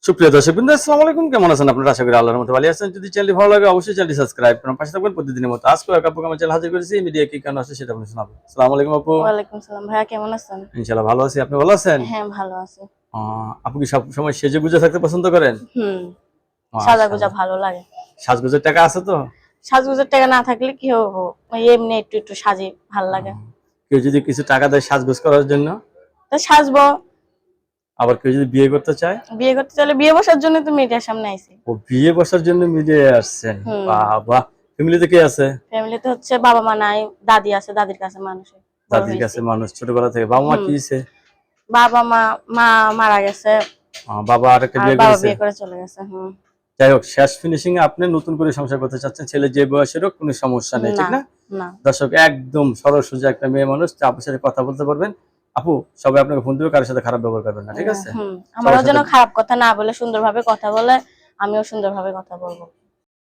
সুপ্রিয় দর্শকবৃন্দ, আসসালামু আলাইকুম। কেমন আছেন আপনারা? আশা করি আল্লাহর মতো ভালো আছেন। যদি চ্যানেলটি ভালো লাগে অবশ্যই চ্যানেলটি সাবস্ক্রাইব করুন, পাশে থাকবেন প্রতিদিনের মতো। আজকে আপু আমার চ্যানেল হাজির করেছি, মিডিয়া কি কারণ আছে সেটা আপনি শোনাবো। আসসালামু আলাইকুম আপু। ওয়ালাইকুম সালাম। ভাইয়া কেমন আছেন? ইনশাআল্লাহ ভালো আছি, আপনি ভালো আছেন? হ্যাঁ, ভালো আছি। আপু কি সব সময় সেজে গুজে থাকতে পছন্দ করেন? হুম, সাজাগোজা মাশাআল্লাহ। ভালো লাগে। সাজগোজের টাকা আছে তো? সাজগোজের টাকা না থাকলে কি হবো? ওই এমনি একটু একটু সাজি, ভাল লাগে। কেউ যদি কিছু টাকা দেয় সাজগোজ করার জন্য, তো সাজবো। আবার কেউ যদি বিয়ে করতে চায়, বিয়ে করতে চাইলে বিয়ে বসার জন্য তো মিডিয়ার সামনে আইছি। ও বিয়ে বসার জন্য মিলে আসছেন। হুম, বাহ! ফ্যামিলিতে কে আছে? ফ্যামিলিতে হচ্ছে বাবা মা নাই, দাদি আছে, দাদির কাছে মানুষ বড় দাদির হয়েছি। কাছে মানুষ ছোটবেলা থেকে। বাবা মা হুম, কি হইছে? বাবা মা, মা মারা গেছে বাবা আরেকটা আর বিয়ে বাবা করেছে। বিয়ে করে চলে গেছে। হুম, যাই হোক, শেষ ফিনিশিং এ আপনি নতুন করে সংসার করতে চাচ্ছেন, ছেলে যে বয়সের হোক কোনো সমস্যা নেই, না ঠিক না? না দর্শক, একদম সরল সোজা একটা মেয়ে মানুষ, আপনার সাথে কথা বলতে পারবেন। আপু, সবাই আপনাকে ফোন দিবে, কারোর সাথে খারাপ ব্যবহার করবেন না, ঠিক আছে? হুম, সবার আমারও সাথে যেন খারাপ কথা না বলে সুন্দরভাবে কথা বলে, আমিও সুন্দরভাবে কথা বলবো।